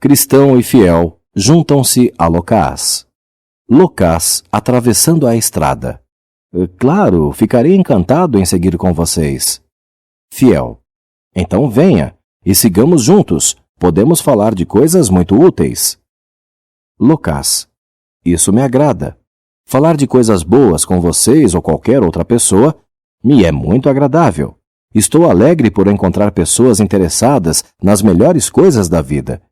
Cristão e fiel juntam-se a Locás. Locás atravessando a estrada. Claro, ficarei encantado em seguir com vocês. Fiel. Então venha e sigamos juntos. Podemos falar de coisas muito úteis. Locás. Isso me agrada. Falar de coisas boas com vocês ou qualquer outra pessoa me é muito agradável. Estou alegre por encontrar pessoas interessadas nas melhores coisas da vida.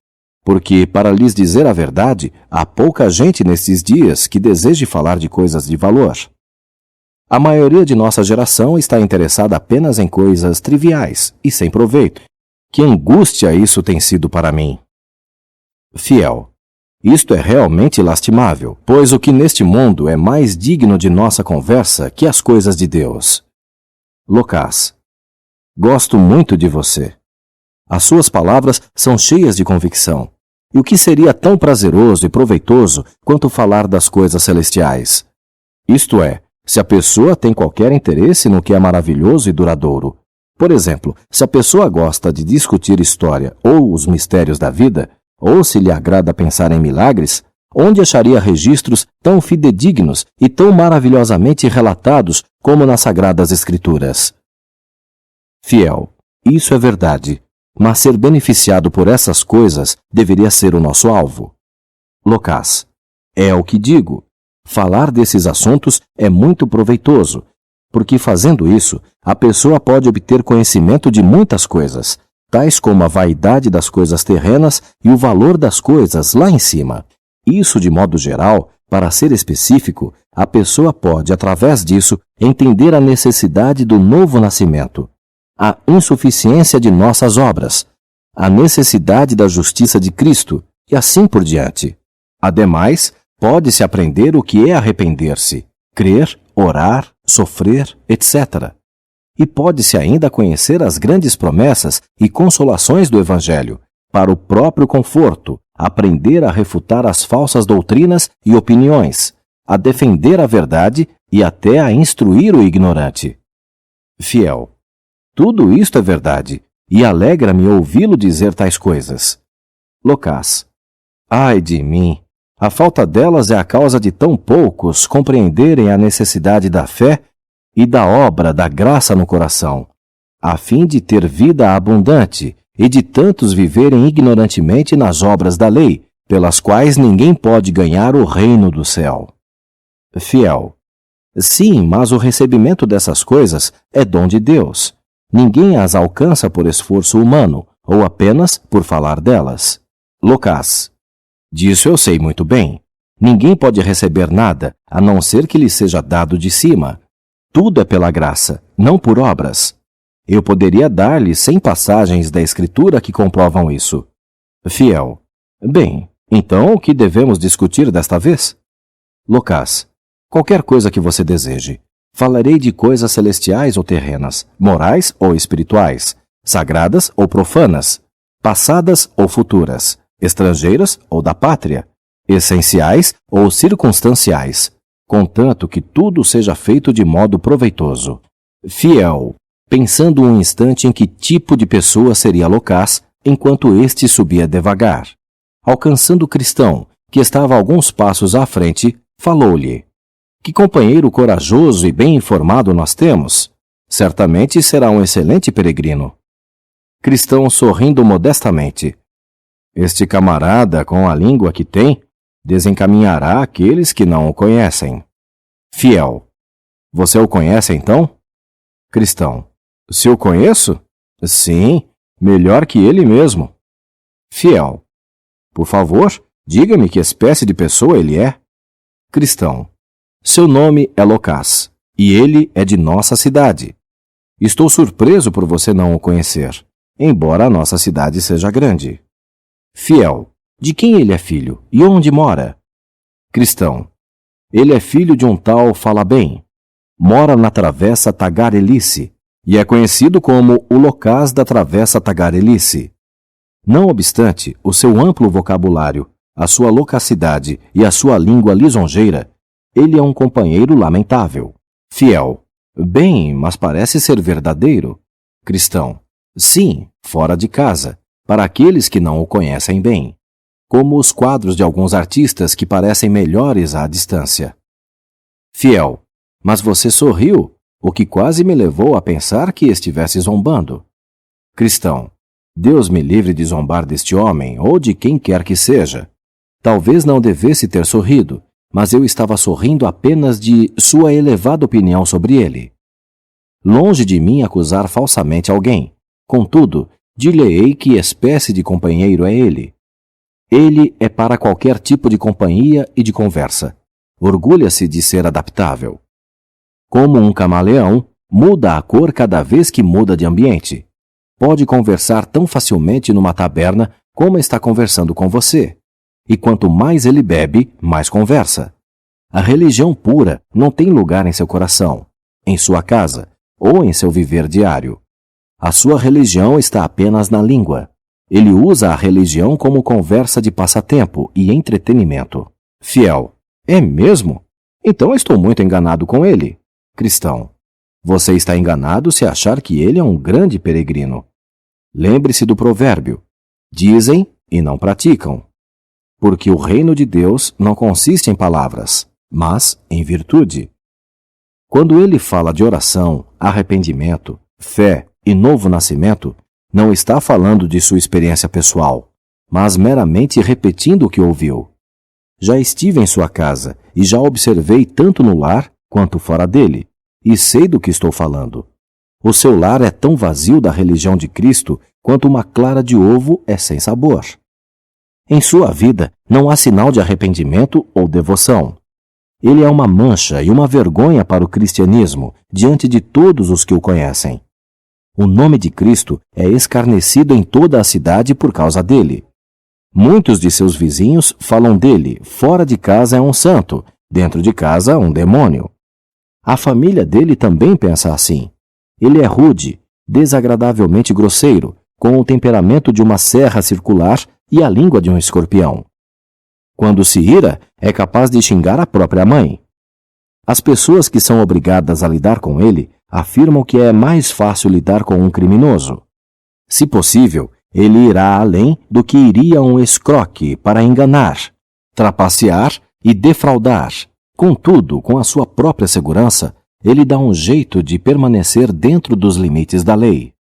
Porque, para lhes dizer a verdade, há pouca gente nesses dias que deseje falar de coisas de valor. A maioria de nossa geração está interessada apenas em coisas triviais e sem proveito. Que angústia isso tem sido para mim! Fiel. Isto é realmente lastimável, pois o que neste mundo é mais digno de nossa conversa que as coisas de Deus. Locás. Gosto muito de você. As suas palavras são cheias de convicção. E o que seria tão prazeroso e proveitoso quanto falar das coisas celestiais? Isto é, se a pessoa tem qualquer interesse no que é maravilhoso e duradouro. Por exemplo, se a pessoa gosta de discutir história ou os mistérios da vida, ou se lhe agrada pensar em milagres, onde acharia registros tão fidedignos e tão maravilhosamente relatados como nas Sagradas Escrituras? Fiel. Isso é verdade. Mas ser beneficiado por essas coisas deveria ser o nosso alvo. Locás. É o que digo. Falar desses assuntos é muito proveitoso, porque fazendo isso, a pessoa pode obter conhecimento de muitas coisas, tais como a vaidade das coisas terrenas e o valor das coisas lá em cima. Isso, de modo geral, para ser específico, a pessoa pode, através disso, entender a necessidade do novo nascimento, a insuficiência de nossas obras, a necessidade da justiça de Cristo e assim por diante. Ademais, pode-se aprender o que é arrepender-se, crer, orar, sofrer, etc. E pode-se ainda conhecer as grandes promessas e consolações do Evangelho, para o próprio conforto, aprender a refutar as falsas doutrinas e opiniões, a defender a verdade e até a instruir o ignorante. Fiel. Tudo isto é verdade, e alegra-me ouvi-lo dizer tais coisas. Locás. Ai de mim! A falta delas é a causa de tão poucos compreenderem a necessidade da fé e da obra da graça no coração, a fim de ter vida abundante e de tantos viverem ignorantemente nas obras da lei, pelas quais ninguém pode ganhar o reino do céu. Fiel. Sim, mas o recebimento dessas coisas é dom de Deus. Ninguém as alcança por esforço humano, ou apenas por falar delas. Locás. Disso eu sei muito bem. Ninguém pode receber nada, a não ser que lhe seja dado de cima. Tudo é pela graça, não por obras. Eu poderia dar-lhe 100 passagens da Escritura que comprovam isso. Fiel. Bem, então o que devemos discutir desta vez? Locás. Qualquer coisa que você deseje. Falarei de coisas celestiais ou terrenas, morais ou espirituais, sagradas ou profanas, passadas ou futuras, estrangeiras ou da pátria, essenciais ou circunstanciais, contanto que tudo seja feito de modo proveitoso. Fiel, pensando um instante em que tipo de pessoa seria Locás, enquanto este subia devagar. Alcançando o cristão, que estava alguns passos à frente, falou-lhe: que companheiro corajoso e bem informado nós temos! Certamente será um excelente peregrino. Cristão sorrindo modestamente. Este camarada, com a língua que tem, desencaminhará aqueles que não o conhecem. Fiel. Você o conhece então? Cristão. Se o conheço? Sim, melhor que ele mesmo. Fiel. Por favor, diga-me que espécie de pessoa ele é. Cristão. Seu nome é Locás, e ele é de nossa cidade. Estou surpreso por você não o conhecer, embora a nossa cidade seja grande. Fiel. De quem ele é filho e onde mora? Cristão. Ele é filho de um tal Falabem. Mora na Travessa Tagarelice, e é conhecido como o Locás da Travessa Tagarelice. Não obstante o seu amplo vocabulário, a sua loquacidade e a sua língua lisonjeira, ele é um companheiro lamentável. Fiel. Bem, mas parece ser verdadeiro. Cristão. Sim, fora de casa, para aqueles que não o conhecem bem. como os quadros de alguns artistas que parecem melhores à distância. Fiel: mas você sorriu, o que quase me levou a pensar que estivesse zombando. Cristão: Deus me livre de zombar deste homem ou de quem quer que seja. Talvez não devesse ter sorrido, mas eu estava sorrindo apenas de sua elevada opinião sobre ele. Longe de mim acusar falsamente alguém. Contudo, dir-lhe-ei que espécie de companheiro é ele. Ele é para qualquer tipo de companhia e de conversa. Orgulha-se de ser adaptável. Como um camaleão, muda a cor cada vez que muda de ambiente. Pode conversar tão facilmente numa taberna como está conversando com você. E quanto mais ele bebe, mais conversa. A religião pura não tem lugar em seu coração, em sua casa ou em seu viver diário. A sua religião está apenas na língua. Ele usa a religião como conversa de passatempo e entretenimento. Fiel: é mesmo? Então estou muito enganado com ele. Cristão: você está enganado se achar que ele é um grande peregrino. Lembre-se do provérbio: dizem e não praticam. Porque o reino de Deus não consiste em palavras, mas em virtude. Quando ele fala de oração, arrependimento, fé e novo nascimento, não está falando de sua experiência pessoal, mas meramente repetindo o que ouviu. Já estive em sua casa e já observei tanto no lar quanto fora dele, e sei do que estou falando. O seu lar é tão vazio da religião de Cristo quanto uma clara de ovo é sem sabor. Em sua vida não há sinal de arrependimento ou devoção. Ele é uma mancha e uma vergonha para o cristianismo diante de todos os que o conhecem. O nome de Cristo é escarnecido em toda a cidade por causa dele. Muitos de seus vizinhos falam dele: fora de casa é um santo, dentro de casa um demônio. A família dele também pensa assim. Ele é rude, desagradavelmente grosseiro, com o temperamento de uma serra circular e a língua de um escorpião. Quando se ira, é capaz de xingar a própria mãe. As pessoas que são obrigadas a lidar com ele afirmam que é mais fácil lidar com um criminoso. Se possível, ele irá além do que iria um escroque para enganar, trapacear e defraudar. Contudo, com a sua própria segurança, ele dá um jeito de permanecer dentro dos limites da lei.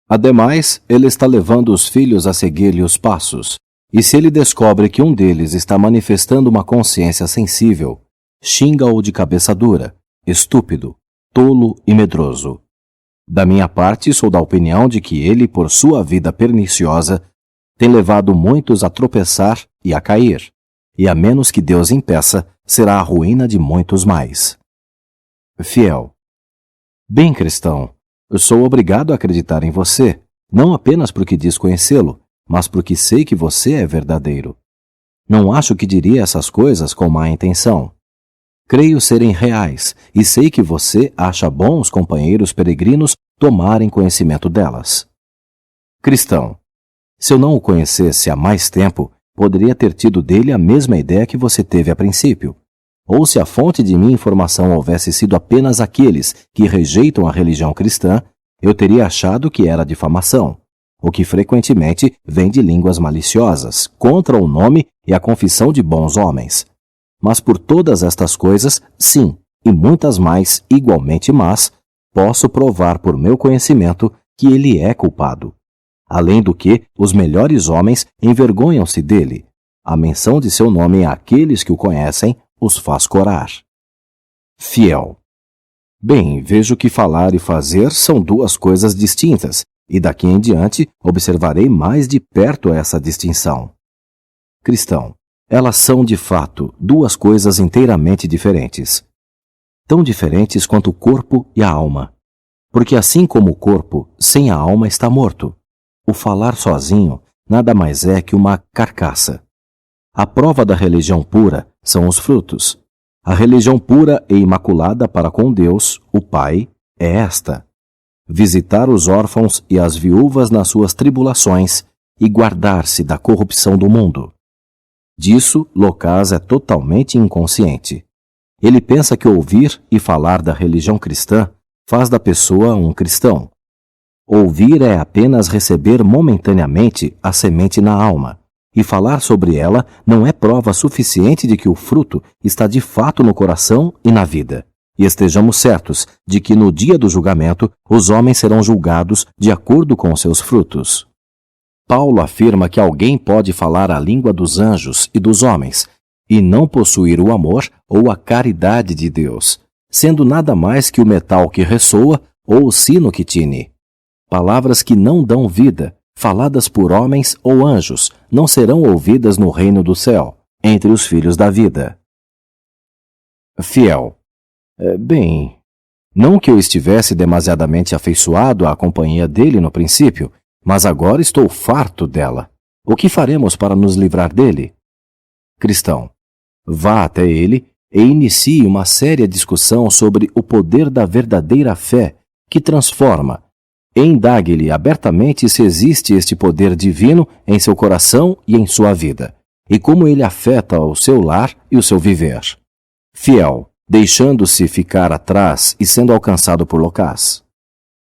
Ademais, ele está levando os filhos a seguir-lhe os passos, e se ele descobre que um deles está manifestando uma consciência sensível, xinga-o de cabeça dura, estúpido, tolo e medroso. Da minha parte, sou da opinião de que ele, por sua vida perniciosa, tem levado muitos a tropeçar e a cair, e a menos que Deus impeça, será a ruína de muitos mais. Fiel: bem, cristão, eu sou obrigado a acreditar em você, não apenas porque diz conhecê-lo, mas porque sei que você é verdadeiro. Não acho que diria essas coisas com má intenção. Creio serem reais e sei que você acha bom os companheiros peregrinos tomarem conhecimento delas. Cristão: se eu não o conhecesse há mais tempo, poderia ter tido dele a mesma ideia que você teve a princípio. Ou se a fonte de minha informação houvesse sido apenas aqueles que rejeitam a religião cristã, eu teria achado que era difamação, o que frequentemente vem de línguas maliciosas, contra o nome e a confissão de bons homens. Mas por todas estas coisas, sim, e muitas mais igualmente más, posso provar por meu conhecimento que ele é culpado. Além do que, os melhores homens envergonham-se dele. A menção de seu nome àqueles que o conhecem os faz corar. Fiel: bem, vejo que falar e fazer são duas coisas distintas, e daqui em diante observarei mais de perto essa distinção. Cristão: elas são, de fato, duas coisas inteiramente diferentes. Tão diferentes quanto o corpo e a alma. Porque assim como o corpo, sem a alma está morto. O falar sozinho nada mais é que uma carcaça. A prova da religião pura são os frutos. A religião pura e imaculada para com Deus, o Pai, é esta: visitar os órfãos e as viúvas nas suas tribulações e guardar-se da corrupção do mundo. Disso, Lucas é totalmente inconsciente. Ele pensa que ouvir e falar da religião cristã faz da pessoa um cristão. Ouvir é apenas receber momentaneamente a semente na alma, e falar sobre ela não é prova suficiente de que o fruto está de fato no coração e na vida. E estejamos certos de que no dia do julgamento os homens serão julgados de acordo com seus frutos. Paulo afirma que alguém pode falar a língua dos anjos e dos homens e não possuir o amor ou a caridade de Deus, sendo nada mais que o metal que ressoa ou o sino que tine. Palavras que não dão vida, faladas por homens ou anjos, não serão ouvidas no reino do céu, entre os filhos da vida. Fiel. Bem, não que eu estivesse demasiadamente afeiçoado à companhia dele no princípio, mas agora estou farto dela. O que faremos para nos livrar dele? Cristão. Vá até ele e inicie uma séria discussão sobre o poder da verdadeira fé que transforma. Indague-lhe abertamente se existe este poder divino em seu coração e em sua vida, e como ele afeta o seu lar e o seu viver. Fiel, deixando-se ficar atrás e sendo alcançado por Lucas.